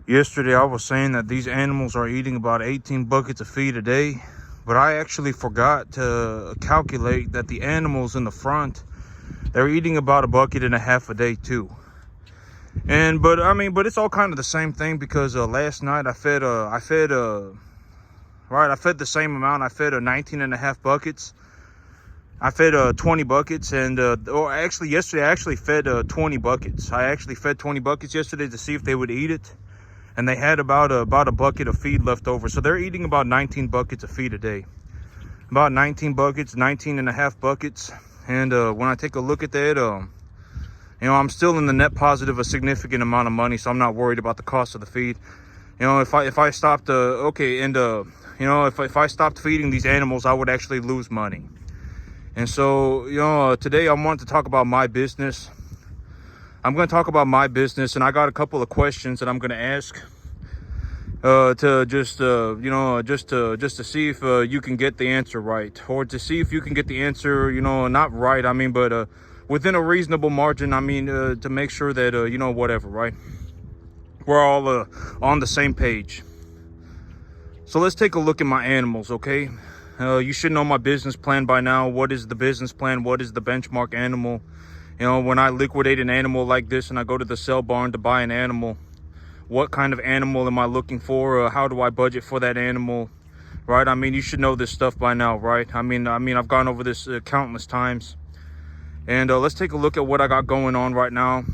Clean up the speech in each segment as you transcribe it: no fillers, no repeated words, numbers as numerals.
Yesterday I was saying that these animals are eating about 18 buckets of feed a day, but I actually forgot to calculate that the animals in the front, they're eating about 1.5 buckets a day too. But it's all kind of the same thing, because last night I fed the same amount. I fed 19.5 buckets. I fed 20 buckets, and yesterday I actually fed 20 buckets. I actually fed 20 buckets yesterday to see if they would eat it, and they had about a bucket of feed left over. So they're eating about 19 buckets of feed a day. About 19 buckets, 19.5 buckets. And when I take a look at that, I'm still in the net positive a significant amount of money, so I'm not worried about the cost of the feed. If I stopped, if I stopped feeding these animals, I would actually lose money. And so, today I want to talk about my business. I'm going to talk about my business, and I got a couple of questions that I'm going to ask to see if you can get the answer right, or to see if you can get the answer, not right, but within a reasonable margin. To make sure that whatever, right, we're all on the same page. So let's take a look at my animals, okay? You should know my business plan by now. What is the business plan? What is the benchmark animal? When I liquidate an animal like this and I go to the sale barn to buy an animal, what kind of animal am I looking for? How do I budget for that animal? Right? You should know this stuff by now, right? I've gone over this countless times. And let's take a look at what I got going on right now.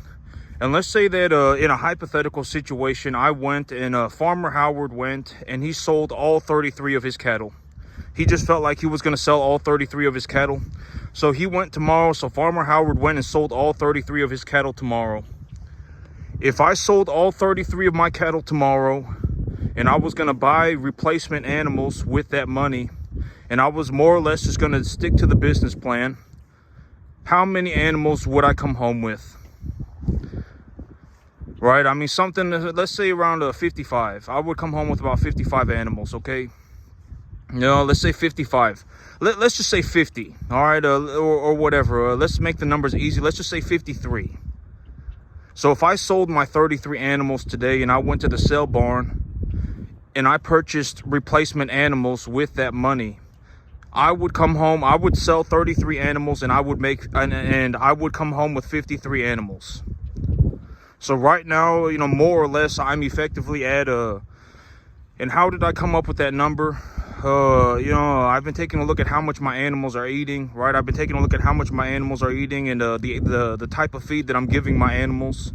And let's say that in a hypothetical situation, I went and Farmer Howard went and he sold all 33 of his cattle. He just felt like he was going to sell all 33 of his cattle. So he went tomorrow. So Farmer Howard went and sold all 33 of his cattle tomorrow. If I sold all 33 of my cattle tomorrow and I was going to buy replacement animals with that money, and I was more or less just going to stick to the business plan, how many animals would I come home with? Right? Let's say around 55. I would come home with about 55 animals, okay? Let's say 55. Let's just say 50, all right? Or whatever. Let's make the numbers easy. Let's just say 53. So if I sold my 33 animals today and I went to the sale barn and I purchased replacement animals with that money, I would come home, I would sell 33 animals, and I would come home with 53 animals. So right now, more or less, I'm effectively at and how did I come up with that number? I've been taking a look at how much my animals are eating, right? I've been taking a look at how much my animals are eating and the type of feed that I'm giving my animals,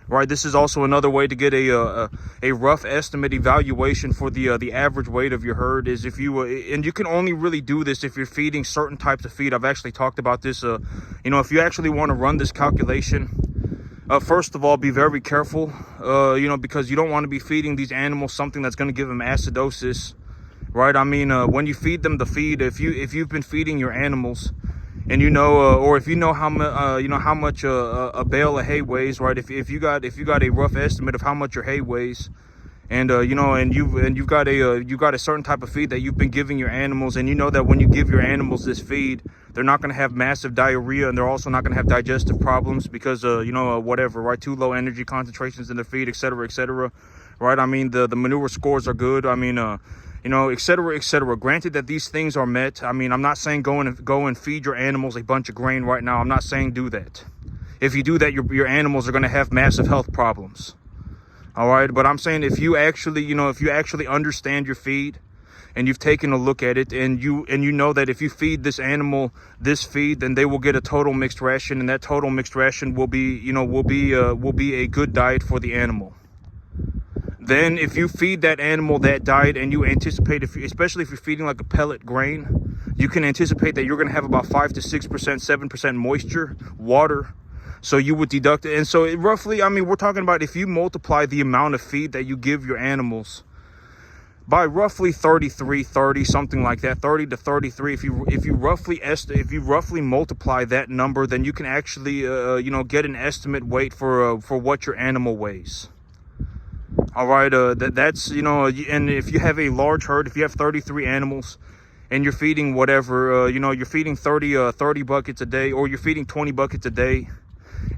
right? This is also another way to get a rough estimate evaluation for the average weight of your herd. Is if you and you can only really do this if you're feeding certain types of feed. I've actually talked about this. If you actually want to run this calculation, first of all, be very careful, because you don't want to be feeding these animals something that's going to give them acidosis. Right? When you feed them the feed, if you've been feeding your animals, and or if you know how much a bale of hay weighs, right? If you got a rough estimate of how much your hay weighs, and you've got a certain type of feed that you've been giving your animals, and you know that when you give your animals this feed, they're not going to have massive diarrhea, and they're also not going to have digestive problems because whatever, right? Too low energy concentrations in the feed, etc., right? The manure scores are good. Et cetera. Granted that these things are met. I'm not saying go and feed your animals a bunch of grain right now. I'm not saying do that. If you do that, your animals are going to have massive health problems. All right, but I'm saying if you actually understand your feed, and you've taken a look at it, and you know that if you feed this animal this feed, then they will get a total mixed ration, and that total mixed ration will be a good diet for the animal. Then if you feed that animal that diet, and you anticipate, especially if you're feeding like a pellet grain, you can anticipate that you're going to have about 5 to 6%, 7% moisture, water. So you would deduct it. And so it roughly, we're talking about if you multiply the amount of feed that you give your animals by roughly 33, something like that, 30 to 33. If you roughly multiply that number, then you can actually get an estimate weight for what your animal weighs. All right, that's and if you have a large herd, if you have 33 animals, and you're feeding whatever, you're feeding 30 buckets a day, or you're feeding 20 buckets a day,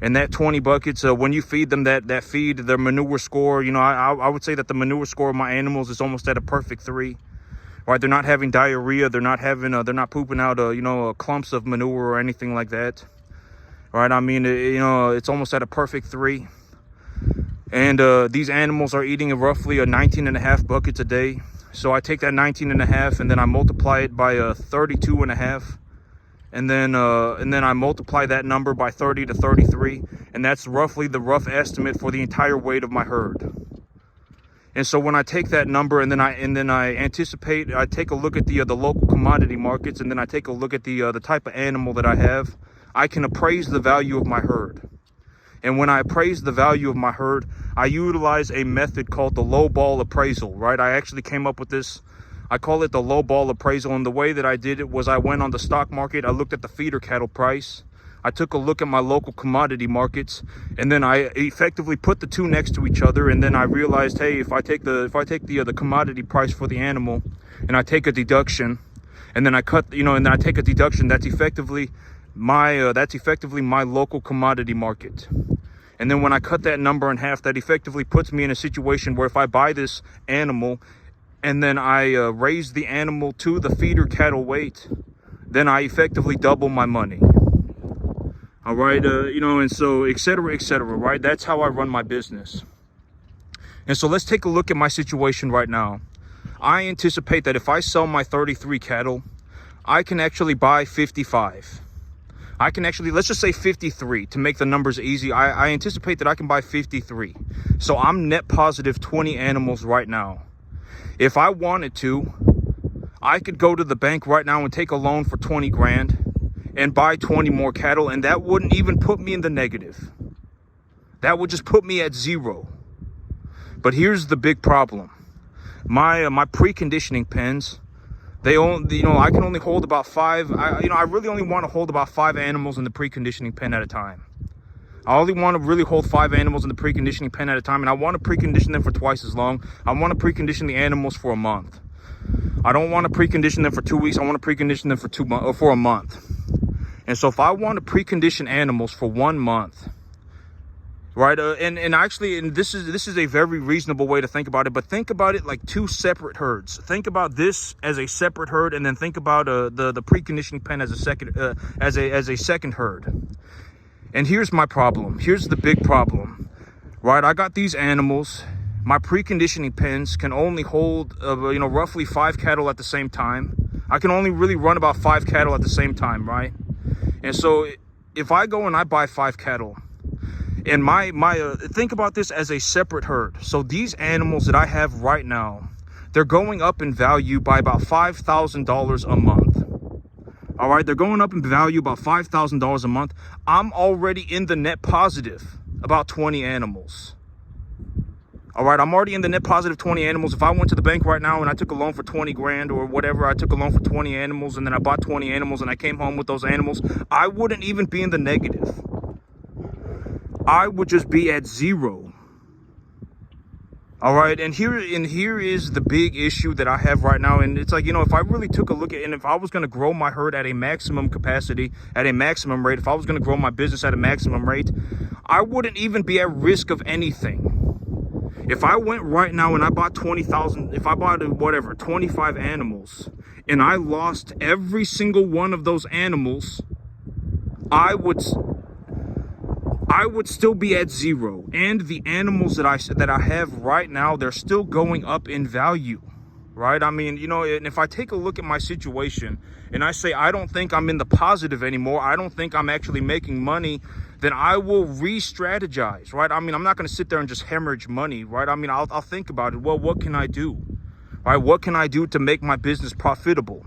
And that 20 buckets, when you feed them that feed, their manure score, you know, I would say that the manure score of my animals is almost at a perfect 3. Right? They're not having diarrhea. They're not having, they're not pooping out, you know, clumps of manure or anything like that. Right? I mean, you know, it's almost at a perfect 3. And these animals are eating roughly 19.5 buckets a day. So I take that 19.5 and then I multiply it by 32.5. And then I multiply that number by 30 to 33. And that's roughly the rough estimate for the entire weight of my herd. And so when I take that number and then I anticipate, I take a look at the local commodity markets, and then I take a look at the type of animal that I have, I can appraise the value of my herd. And when I appraise the value of my herd, I utilize a method called the low ball appraisal, right? I actually came up with this. I call it the low ball appraisal. And the way that I did it was I went on the stock market. I looked at the feeder cattle price. I took a look at my local commodity markets, and then I effectively put the two next to each other. And then I realized, hey, if I take the commodity price for the animal and I take a deduction, and then I cut, you know, and then I take a deduction, that's effectively my local commodity market. And then when I cut that number in half, that effectively puts me in a situation where if I buy this animal and then I raise the animal to the feeder cattle weight, then I effectively double my money. All right, you know, and so et cetera, right? That's how I run my business. And so let's take a look at my situation right now. I anticipate that if I sell my 33 cattle, I can actually buy 55. I can actually, let's just say 53 to make the numbers easy. I anticipate that I can buy 53. So I'm net positive 20 animals right now. If I wanted to, I could go to the bank right now and take a loan for 20 grand and buy 20 more cattle, and that wouldn't even put me in the negative. That would just put me at 0. But here's the big problem. My preconditioning pens, they only, you know, I can only hold about 5. I really only want to hold about 5 animals in the preconditioning pen at a time. I only want to really hold 5 animals in the preconditioning pen at a time, and I want to precondition them for twice as long. I want to precondition the animals for a month. I don't want to precondition them for 2 weeks. I want to precondition them for 2 months or for a month. And so if I want to precondition animals for 1 month, right? And actually, this is a very reasonable way to think about it. But think about it like 2 separate herds. Think about this as a separate herd, and then think about the preconditioning pen as a second herd. And here's my problem. Here's the big problem, right? I got these animals. My preconditioning pens can only hold, roughly 5 cattle at the same time. I can only really run about 5 cattle at the same time, right? And so if I go and I buy 5 cattle, and think about this as a separate herd. So these animals that I have right now, they're going up in value by about $5,000 a month. All right, they're going up in value about $5,000 a month. I'm already in the net positive about 20 animals. All right, I'm already in the net positive 20 animals. If I went to the bank right now and I took a loan for 20 grand or whatever, I took a loan for 20 animals and then I bought 20 animals and I came home with those animals, I wouldn't even be in the negative. I would just be at 0. All right, and here is the big issue that I have right now. And it's like, if I really took a look at, and if I was going to grow my herd at a maximum capacity, at a maximum rate, if I was going to grow my business at a maximum rate, I wouldn't even be at risk of anything. If I went right now and I bought 20,000, if I bought 25 animals, and I lost every single one of those animals, I would still be at 0. And the animals that I have right now, they're still going up in value, right? I mean, and if I take a look at my situation and I say, I don't think I'm in the positive anymore, I don't think I'm actually making money, then I will re-strategize, right? I mean, I'm not going to sit there and just hemorrhage money, right? I mean, I'll think about it. Well, what can I do? Right? What can I do to make my business profitable?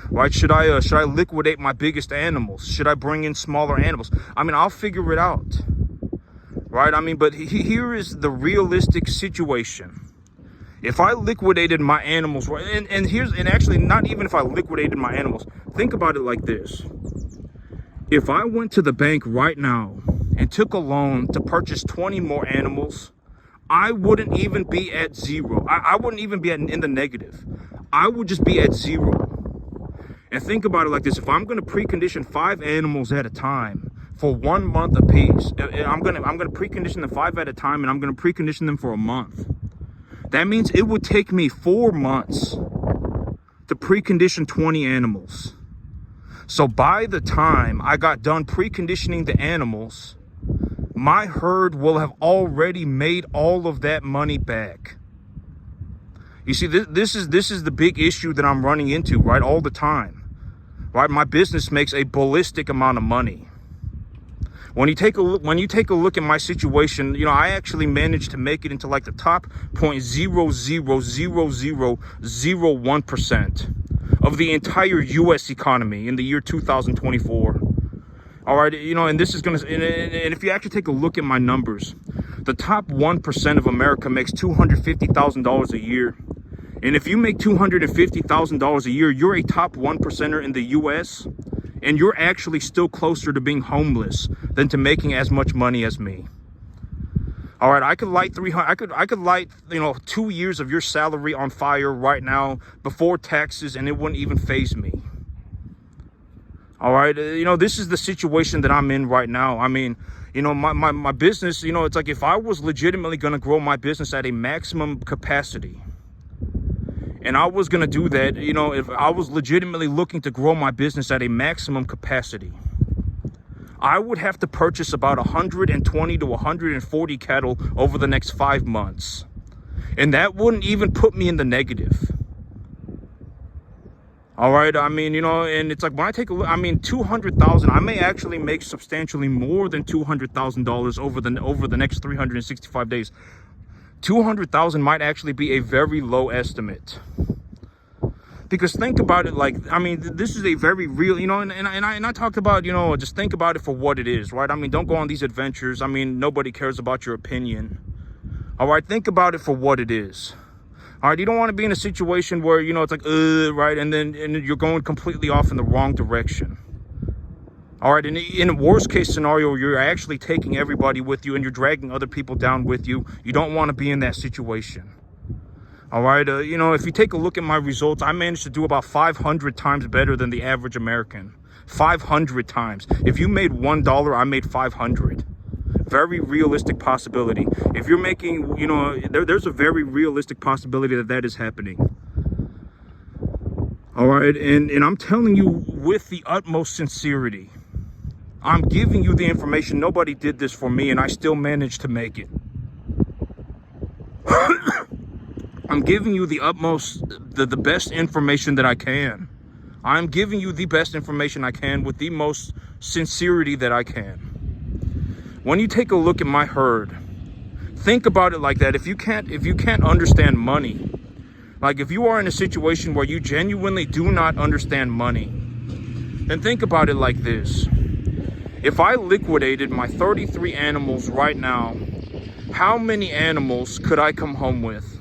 Right? Should I liquidate my biggest animals? Should I bring in smaller animals? I mean, I'll figure it out. Right? I mean, but here is the realistic situation. If I liquidated my animals, and actually not even if I liquidated my animals, think about it like this. If I went to the bank right now and took a loan to purchase 20 more animals, I wouldn't even be at 0. I wouldn't even be in the negative. I would just be at 0. And think about it like this. If I'm going to precondition 5 animals at a time, for 1 month apiece. I'm gonna precondition them 5 at a time, and I'm gonna precondition them for a month. That means it would take me 4 months to precondition 20 animals. So by the time I got done preconditioning the animals, my herd will have already made all of that money back. You see, this is the big issue that I'm running into, right, all the time. Right, my business makes a ballistic amount of money. When you take a look at my situation, you know, I actually managed to make it into like the top 0.00001% of the entire U.S. economy in the year 2024. All right, you know, and this is gonna, and if you actually take a look at my numbers, the top 1% of America makes $250,000 a year. And if you make $250,000 a year, you're a top 1%er in the U.S., and you're actually still closer to being homeless than to making as much money as me. All right, I could light 2 years of your salary on fire right now before taxes, and it wouldn't even faze me. All right, you know, this is the situation that I'm in right now. I mean, you know, my business, you know, it's like if I was legitimately going to grow my business at a maximum capacity, and I was going to do that, you know, if I was legitimately looking to grow my business at a maximum capacity, I would have to purchase about 120 to 140 cattle over the next 5 months. And that wouldn't even put me in the negative. All right, I mean, you know, and it's like when I take a look, I mean, 200,000, I may actually make substantially more than $200,000 over the next 365 days. 200,000 might actually be a very low estimate. Because think about it, like, I mean, this is a very real, you know, and I talked about, you know, just think about it for what it is, right? I mean, don't go on these adventures. I mean, nobody cares about your opinion. All right, think about it for what it is. All right, you don't want to be in a situation where, you know, it's like, right, and you're going completely off in the wrong direction. All right, in a worst case scenario, you're actually taking everybody with you and you're dragging other people down with you. You don't want to be in that situation. All right, you know, if you take a look at my results, I managed to do about 500 times better than the average American. 500 times. If you made $1, I made 500. Very realistic possibility. If you're making, you know, there's a very realistic possibility that that is happening. All right, and I'm telling you with the utmost sincerity, I'm giving you the information. Nobody did this for me, and I still managed to make it. I'm giving you the utmost, the best information that I can. I'm giving you the best information I can with the most sincerity that I can. When you take a look at my herd, think about it like that. If you can't understand money, like if you are in a situation where you genuinely do not understand money, then think about it like this. If I liquidated my 33 animals right now, how many animals could I come home with?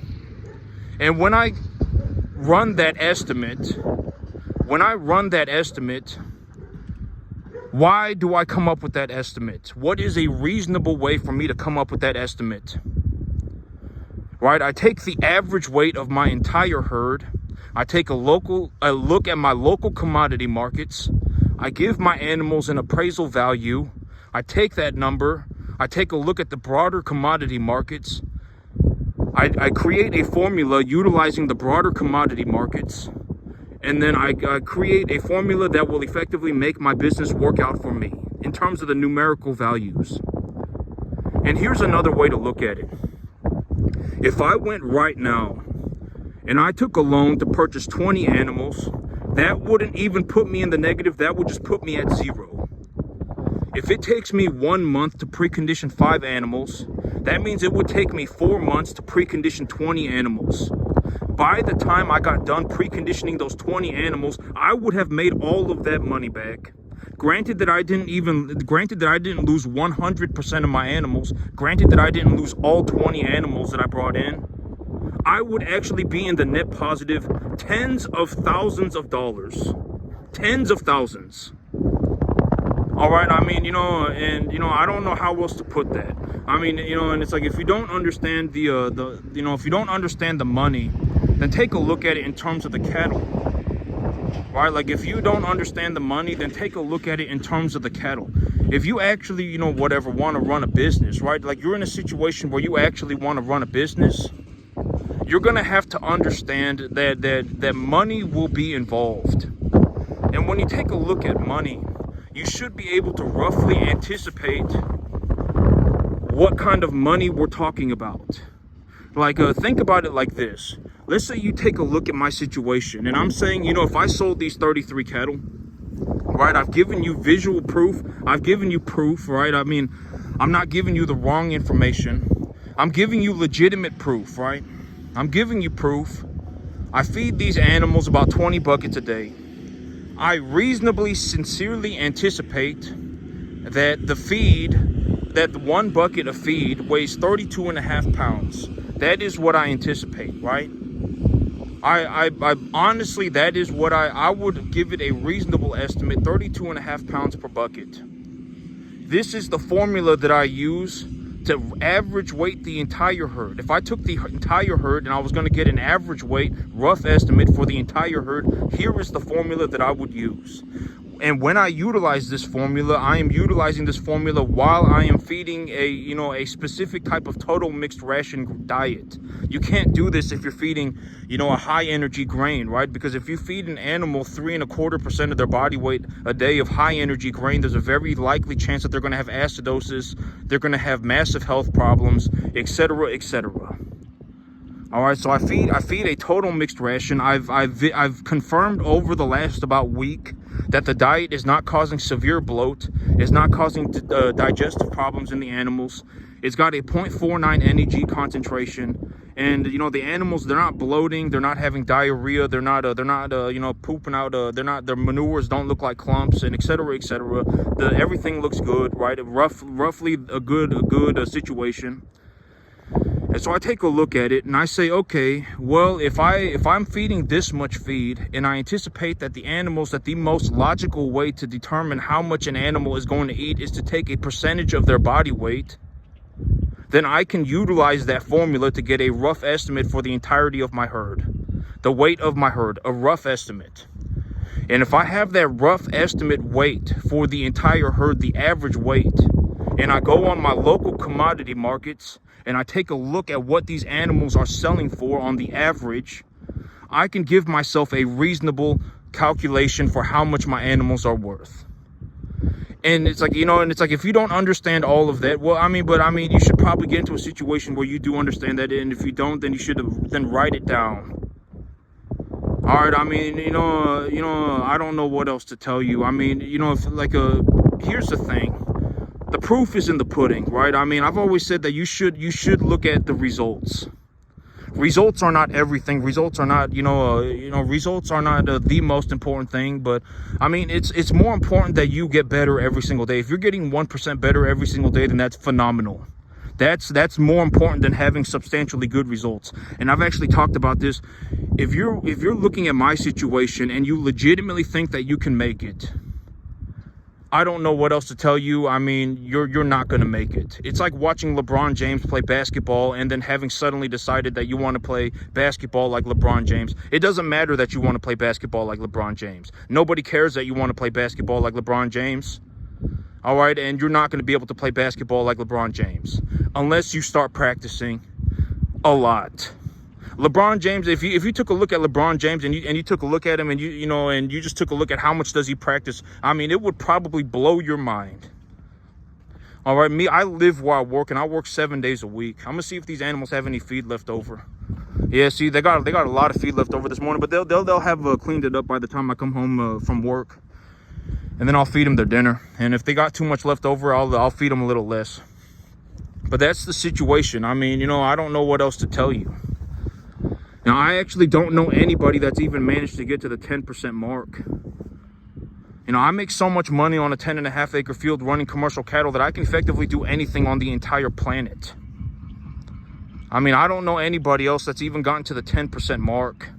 And when I run that estimate, why do I come up with that estimate? What is a reasonable way for me to come up with that estimate? Right, I take the average weight of my entire herd. I take a look at my local commodity markets. I give my animals an appraisal value. I take that number. I take a look at the broader commodity markets. I create a formula utilizing the broader commodity markets. And then I create a formula that will effectively make my business work out for me in terms of the numerical values. And here's another way to look at it. If I went right now and I took a loan to purchase 20 animals, that wouldn't even put me in the negative. That would just put me at zero. If it takes me 1 month to precondition 5 animals, that means it would take me 4 months to precondition 20 animals. By the time I got done preconditioning those 20 animals, I would have made all of that money back. Granted that I didn't lose 100% of my animals, granted that I didn't lose all 20 animals that I brought in, I would actually be in the net positive tens of thousands of dollars. Tens of thousands. All right, I mean, you know, and, you know, I don't know how else to put that. I mean, you know, and it's like, if you don't understand if you don't understand the money, then take a look at it in terms of the cattle. Right? Like, if you don't understand the money, then take a look at it in terms of the cattle. if you actually, you know, whatever, want to run a business, right? Like you're in a situation where you actually want to run a business, you're going to have to understand that money will be involved. And when you take a look at money, you should be able to roughly anticipate what kind of money we're talking about. Like, think about it like this. Let's say you take a look at my situation, and I'm saying, you know, if I sold these 33 cattle, right, I've given you visual proof. I've given you proof, right? I mean, I'm not giving you the wrong information. I'm giving you legitimate proof, right? I'm giving you proof. I feed these animals about 20 buckets a day. I reasonably, sincerely anticipate that that the 1 bucket of feed weighs 32.5 pounds. That is what I anticipate, right? I honestly, that is what I would give it a reasonable estimate, 32.5 pounds per bucket. This is the formula that I use to average weight the entire herd. If I took the entire herd and I was going to get an average weight, rough estimate for the entire herd, here is the formula that I would use. And when I utilize this formula, I am utilizing this formula while I am feeding a specific type of total mixed ration diet. You can't do this if you're feeding, a high energy grain, right? Because if you feed an animal 3.25% of their body weight a day of high energy grain, there's a very likely chance that they're going to have acidosis, they're going to have massive health problems, etc., etc. All right, so I feed a total mixed ration. I've confirmed over the last about week that the diet is not causing severe bloat, is not causing digestive problems in the animals. It's got a 0.49 NEG concentration, and the animals, they're not bloating, they're not having diarrhea, they're not pooping out, their manures don't look like clumps, and etc., etc. Everything looks good, right? Roughly a good situation. And so I take a look at it and I say, okay, well, if I'm feeding this much feed and I anticipate that the most logical way to determine how much an animal is going to eat is to take a percentage of their body weight, then I can utilize that formula to get a rough estimate for the entirety of my herd, the weight of my herd, a rough estimate. And if I have that rough estimate weight for the entire herd, the average weight, and I go on my local commodity markets and I take a look at what these animals are selling for on the average, I can give myself a reasonable calculation for how much my animals are worth. And it's like, if you don't understand all of that, you should probably get into a situation where you do understand that. And if you don't, then you should then write it down. All right. I don't know what else to tell you. Here's the thing. The proof is in the pudding, right? I've always said that you should look at the results. Results are not everything. Results are not, results are not the most important thing. But it's more important that you get better every single day. If you're getting 1% better every single day, then that's phenomenal. That's more important than having substantially good results. And I've actually talked about this. If you're looking at my situation and you legitimately think that you can make it, I don't know what else to tell you. You're not going to make it. It's like watching LeBron James play basketball and then having suddenly decided that you want to play basketball like LeBron James. It doesn't matter that you want to play basketball like LeBron James. Nobody cares that you want to play basketball like LeBron James. All right, and you're not going to be able to play basketball like LeBron James unless you start practicing a lot. LeBron James, if you took a look at LeBron James and you took a look at him and you just took a look at how much does he practice, it would probably blow your mind. All right, I live where I work, and I work 7 days a week. I'm gonna see if these animals have any feed left over. Yeah, see, they got a lot of feed left over this morning, but they'll have cleaned it up by the time I come home from work, and then I'll feed them their dinner. And if they got too much left over, I'll feed them a little less. But that's the situation. I don't know what else to tell you. Now, I actually don't know anybody that's even managed to get to the 10% mark. I make so much money on a 10.5 acre field running commercial cattle that I can effectively do anything on the entire planet. I don't know anybody else that's even gotten to the 10% mark.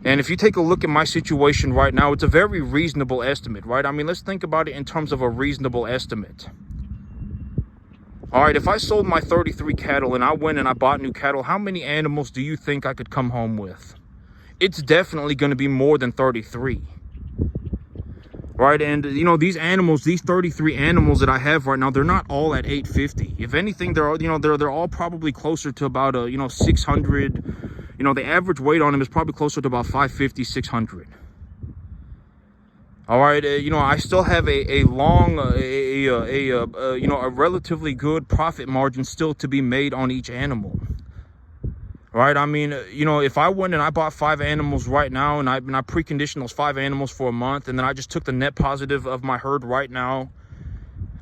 And if you take a look at my situation right now, it's a very reasonable estimate, right? Let's think about it in terms of a reasonable estimate. All right, if I sold my 33 cattle and I went and I bought new cattle, how many animals do you think I could come home with? It's definitely going to be more than 33. right? And you know, these animals, these 33 animals that I have right now, they're not all at 850. If anything, they're all, you know, they're all probably closer to about a, you know, 600. You know, the average weight on them is probably closer to about 550, 600. All right, you know, I still have a long, you know, a relatively good profit margin still to be made on each animal. Right, I mean, you know, if I went and I bought 5 animals right now, and I preconditioned those 5 animals for a month, and then I just took the net positive of my herd right now,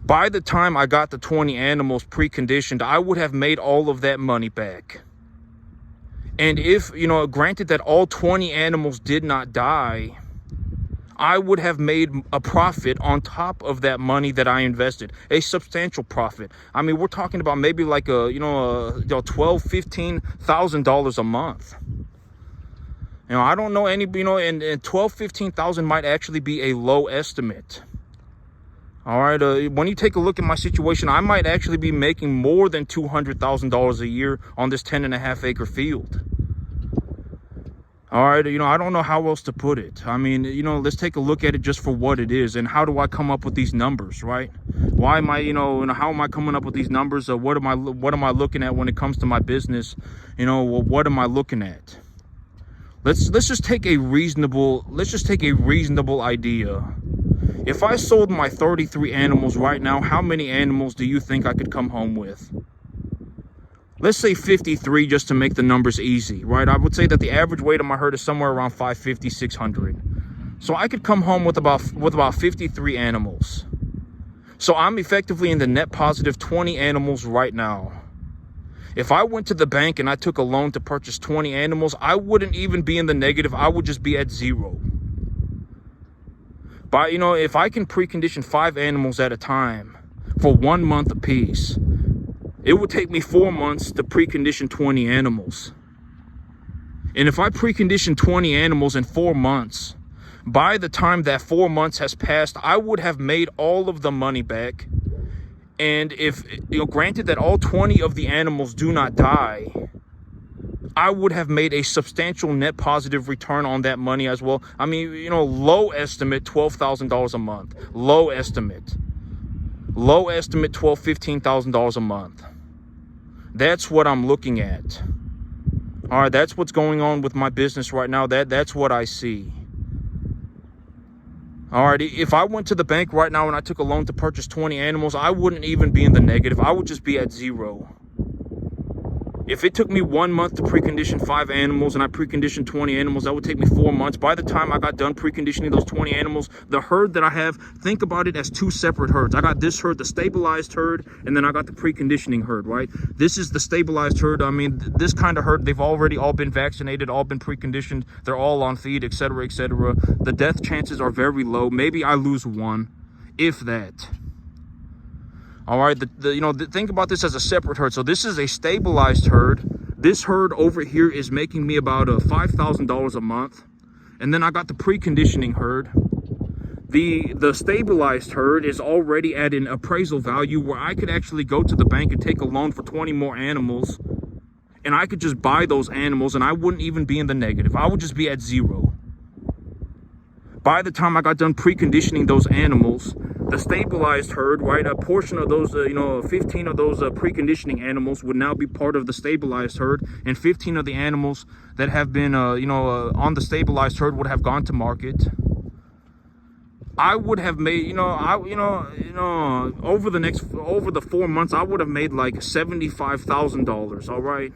by the time I got the 20 animals preconditioned, I would have made all of that money back. And if, you know, granted that all 20 animals did not die, I would have made a profit on top of that money that I invested, a substantial profit. I mean, we're talking about maybe like a, you know, $12,000, $15,000 a month. You know, I don't know any, you know, and 12, 15,000 might actually be a low estimate. All right, when you take a look at my situation, I might actually be making more than $200,000 a year on this 10.5 acre field. All right, you know, I don't know how else to put it. I mean, you know, let's take a look at it just for what it is. And how do I come up with these numbers, right? Why am I, you know, how am I coming up with these numbers? What am I looking at when it comes to my business? You know, well, what am I looking at? Let's just take a reasonable idea. If I sold my 33 animals right now, how many animals do you think I could come home with? Let's say 53 just to make the numbers easy, right? I would say that the average weight of my herd is somewhere around 550, 600. So I could come home with about 53 animals. So I'm effectively in the net positive 20 animals right now. If I went to the bank and I took a loan to purchase 20 animals, I wouldn't even be in the negative. I would just be at zero. But, you know, if I can precondition 5 animals at a time for 1 month apiece, it would take me 4 months to precondition 20 animals. And if I precondition 20 animals in 4 months, by the time that 4 months has passed, I would have made all of the money back. And if, you know, granted that all 20 of the animals do not die, I would have made a substantial net positive return on that money as well. I mean, you know, low estimate, $12,000 a month. Low estimate, $12,000, $15,000 a month. That's what I'm looking at. All right, that's what's going on with my business right now. That's what I see. All right, if I went to the bank right now and I took a loan to purchase 20 animals, I wouldn't even be in the negative. I would just be at zero. If it took me 1 month to precondition 5 animals and I preconditioned 20 animals, that would take me 4 months. By the time I got done preconditioning those 20 animals, the herd that I have, think about it as 2 separate herds. I got this herd, the stabilized herd, and then I got the preconditioning herd, right? This is the stabilized herd. I mean, this kind of herd, they've already all been vaccinated, all been preconditioned. They're all on feed, etc., etc. The death chances are very low. Maybe I lose 1, if that. All right, think about this as a separate herd. So this is a stabilized herd. This herd over here is making me about $5,000 a month. And then I got the preconditioning herd. The stabilized herd is already at an appraisal value where I could actually go to the bank and take a loan for 20 more animals. And I could just buy those animals and I wouldn't even be in the negative. I would just be at zero. By the time I got done preconditioning those animals, the stabilized herd, right, a portion of those, 15 of those preconditioning animals would now be part of the stabilized herd, and 15 of the animals that have been, on the stabilized herd would have gone to market. I would have made, over the 4 months, I would have made like $75,000. All right.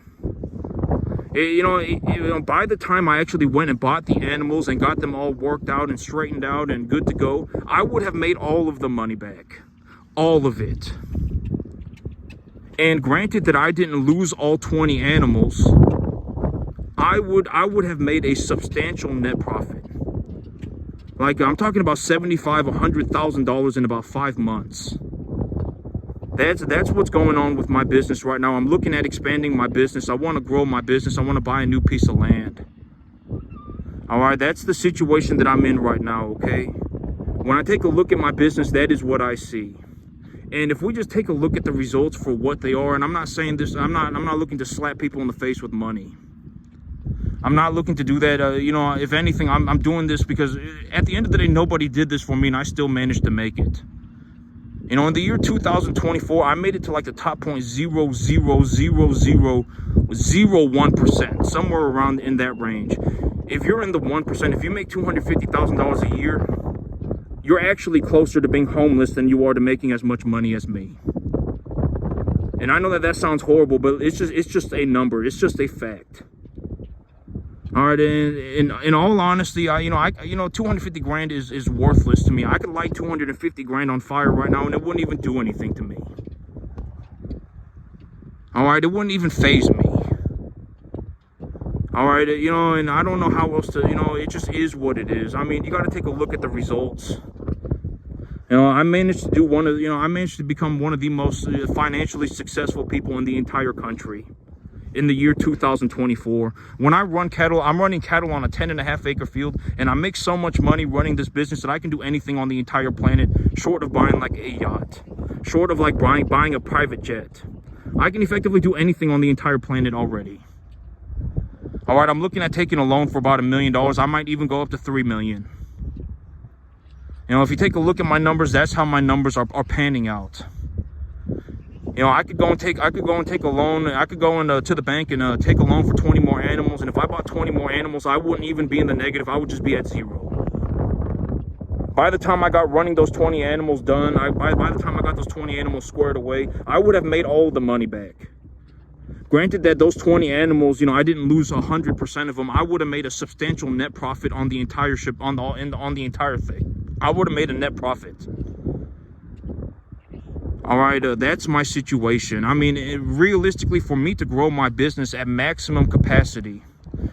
By the time I actually went and bought the animals and got them all worked out and straightened out and good to go, I would have made all of the money back. All of it. And granted that I didn't lose all 20 animals, I would have made a substantial net profit. Like, I'm talking about $75,000, $100,000 in about 5 months. That's what's going on with my business right now. I'm looking at expanding my business. I want to grow my business. I want to buy a new piece of land. All right, that's the situation that I'm in right now, okay? When I take a look at my business, that is what I see. And if we just take a look at the results for what they are, and I'm not saying this, I'm not looking to slap people in the face with money. I'm not looking to do that. You know, if anything, I'm doing this because at the end of the day, nobody did this for me, and I still managed to make it. You know, in the year 2024, I made it to like the top 0.00001%, somewhere around in that range. If you're in the 1%, if you make $250,000 a year, you're actually closer to being homeless than you are to making as much money as me. And I know that sounds horrible, but it's just a number. It's just a fact. All right, and in all honesty, you know, 250 grand is worthless to me. I could light 250 grand on fire right now, and it wouldn't even do anything to me. All right, it wouldn't even faze me. All right, you know, and I don't know how else to, you know, it just is what it is. I mean, you got to take a look at the results. You know, I managed to do I managed to become one of the most financially successful people in the entire country in the year 2024. When I run cattle, I'm running cattle on a 10.5 acre field, and I make so much money running this business that I can do anything on the entire planet short of buying like a yacht, short of like buying a private jet. I can effectively do anything on the entire planet already. All right, I'm looking at taking a loan for about $1 million. I might even go up to 3 million. You know, if you take a look at my numbers, that's how my numbers are panning out. You know, I could go and take a loan. I could go to the bank and take a loan for 20 more animals. And if I bought 20 more animals, I wouldn't even be in the negative. I would just be at zero. By the time I got running those 20 animals done, by the time I got those 20 animals squared away, I would have made all the money back. Granted that those 20 animals, you know, I didn't lose 100% of them. I would have made a substantial net profit on the entire on the entire thing. I would have made a net profit. All right, that's my situation. I mean, realistically, for me to grow my business at maximum capacity,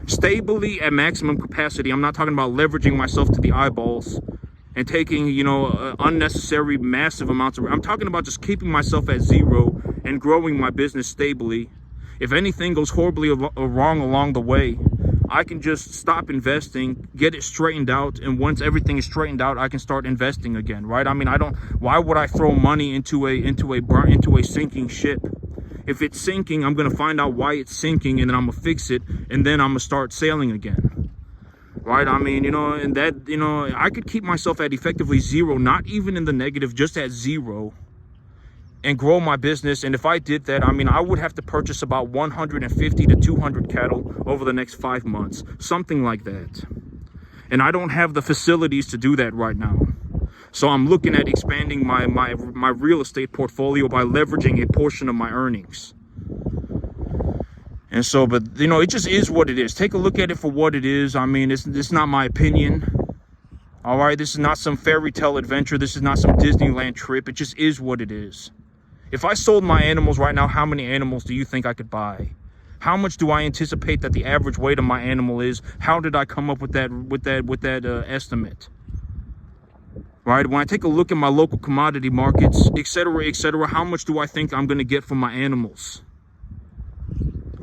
stably at maximum capacity, I'm not talking about leveraging myself to the eyeballs and taking, you know, unnecessary massive amounts of, I'm talking about just keeping myself at zero and growing my business stably. If anything goes horribly wrong along the way, I can just stop investing, get it straightened out, and once everything is straightened out, I can start investing again, right? I mean, why would I throw money into a sinking ship? If it's sinking, I'm gonna find out why it's sinking, and then I'm gonna fix it, and then I'm gonna start sailing again, right? I mean, you know, and that, you know, I could keep myself at effectively zero, not even in the negative, just at zero, and grow my business. And if I did that, I mean, I would have to purchase about 150 to 200 cattle over the next 5 months, something like that. And I don't have the facilities to do that right now. So I'm looking at expanding my real estate portfolio by leveraging a portion of my earnings. And so, but you know, it just is what it is. Take a look at it for what it is. I mean, it's not my opinion. All right, this is not some fairy tale adventure. This is not some Disneyland trip. It just is what it is. If I sold my animals right now, how many animals do you think I could buy? How much do I anticipate that the average weight of my animal is? How did I come up with that estimate? Right? When I take a look at my local commodity markets, etc., how much do I think I'm going to get from my animals?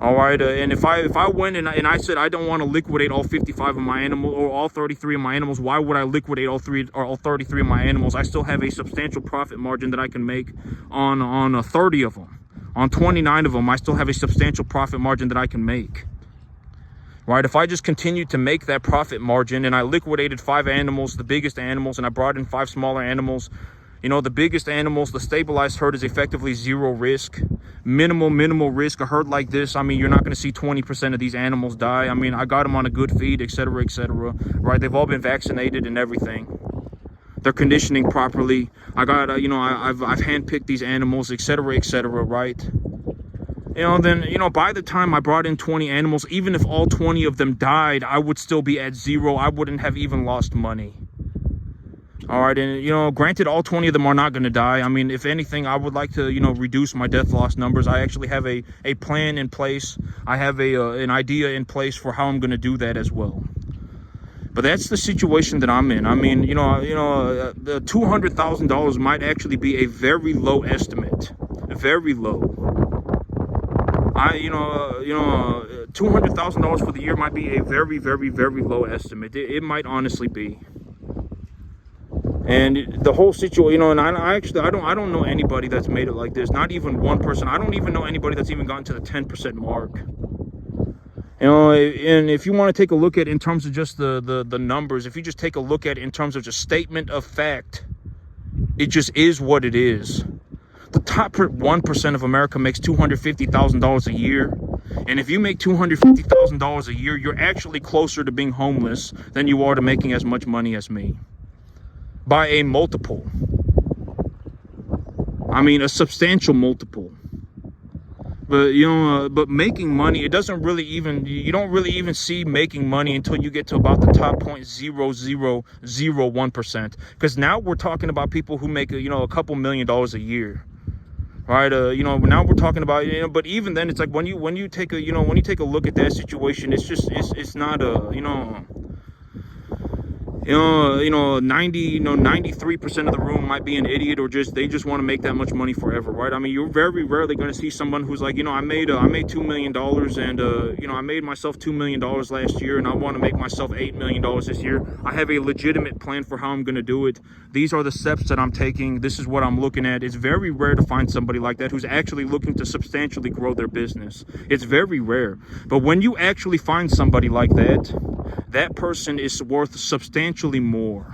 All right, and if I went and I said I don't want to liquidate all 55 of my animals or all 33 of my animals, why would I liquidate all 33 of my animals? I still have a substantial profit margin that I can make on 30 of them. On 29 of them, I still have a substantial profit margin that I can make. Right? If I just continued to make that profit margin and I liquidated 5 animals, the biggest animals, and I brought in 5 smaller animals, you know, the biggest animals, the stabilized herd is effectively zero risk, minimal risk. A herd like this, I mean, you're not going to see 20% of these animals die. I mean, I got them on a good feed, etc., right? They've all been vaccinated and everything. They're conditioning properly. I got, you know, I've handpicked these animals, etc., right? You know, then, you know, by the time I brought in 20 animals, even if all 20 of them died, I would still be at zero. I wouldn't have even lost money. All right, and, you know, granted, all 20 of them are not going to die. I mean, if anything, I would like to, you know, reduce my death loss numbers. I actually have a plan in place. I have an idea in place for how I'm going to do that as well. But that's the situation that I'm in. I mean, the $200,000 might actually be a very low estimate, very low. $200,000 for the year might be a very low estimate. It might honestly be. And the whole situation, and I don't know anybody that's made it like this. Not even one person. I don't even know anybody that's even gotten to the 10% mark. You know, and if you want to take a look at in terms of just the numbers, if you just take a look at in terms of just statement of fact, it just is what it is. The top 1% of America makes $250,000 a year. And if you make $250,000 a year, you're actually closer to being homeless than you are to making as much money as me. By a multiple. I mean, a substantial multiple. But, you know, but making money, it doesn't really even, you don't really even see making money until you get to about the top 0.0001%. Because now we're talking about people who make, you know, a couple $1,000,000 a year. Right, you know, now we're talking about, you know, but even then, it's like when you take a, you know, when you take a look at that situation, it's just, it's not a, you know, 93% of the room might be an idiot, or just they just want to make that much money forever, right? I mean, you're very rarely going to see someone who's like, you know, I made $2 million, and you know, I made myself $2 million last year, and I want to make myself $8 million this year. I have a legitimate plan for how I'm going to do it. These are the steps that I'm taking. This is what I'm looking at. It's very rare to find somebody like that who's actually looking to substantially grow their business. It's very rare. But when you actually find somebody like that, that person is worth substantially more.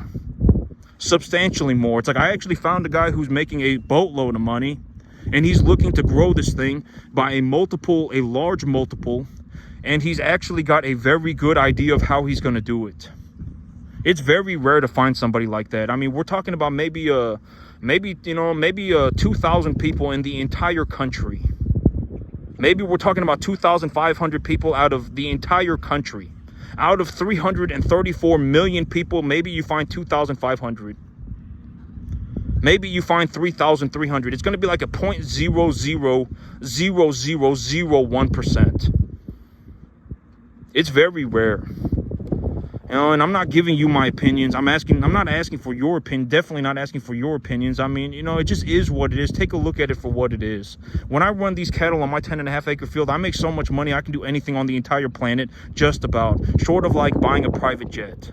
Substantially more. It's like I actually found a guy who's making a boatload of money, and he's looking to grow this thing by a large multiple, and he's actually got a very good idea of how he's going to do it. It's very rare to find somebody like that. I mean, we're talking about maybe 2,000 people in the entire country. Maybe we're talking about 2,500 people out of the entire country. Out of 334 million people, maybe you find 2,500. Maybe you find 3,300. It's going to be like a 0.000001%. It's very rare. You know, and I'm not giving you my opinions. I'm not asking for your opinion. Definitely not asking for your opinions. I mean, you know, it just is what it is. Take a look at it for what it is. When I run these cattle on my 10.5 acre field, I make so much money, I can do anything on the entire planet, just about. Short of like buying a private jet.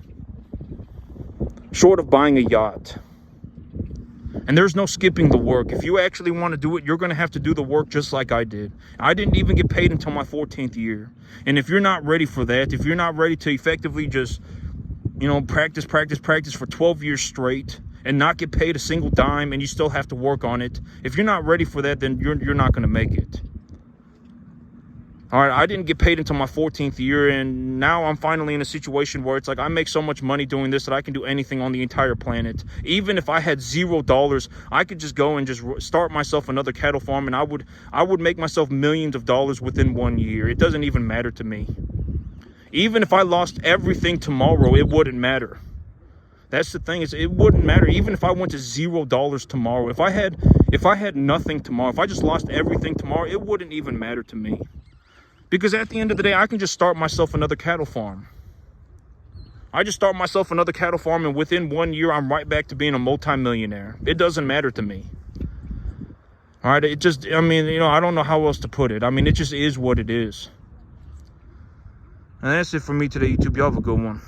Short of buying a yacht. And there's no skipping the work. If you actually want to do it, you're going to have to do the work just like I did. I didn't even get paid until my 14th year. And if you're not ready for that, if you're not ready to effectively just, you know, practice for 12 years straight and not get paid a single dime, and you still have to work on it, if you're not ready for that, then you're not going to make it. All right, I didn't get paid until my 14th year, and now I'm finally in a situation where it's like I make so much money doing this that I can do anything on the entire planet. Even if I had $0, I could just go and just start myself another cattle farm, and I would make myself millions of dollars within 1 year. It doesn't even matter to me. Even if I lost everything tomorrow, it wouldn't matter. That's the thing, is it wouldn't matter. Even if I went to $0 tomorrow, if I had nothing tomorrow, if I just lost everything tomorrow, it wouldn't even matter to me. Because at the end of the day, I can just start myself another cattle farm. I just start myself another cattle farm, and within 1 year, I'm right back to being a multimillionaire. It doesn't matter to me. All right, it just, I mean, you know, I don't know how else to put it. I mean, it just is what it is. And that's it for me today, YouTube. Y'all have a good one.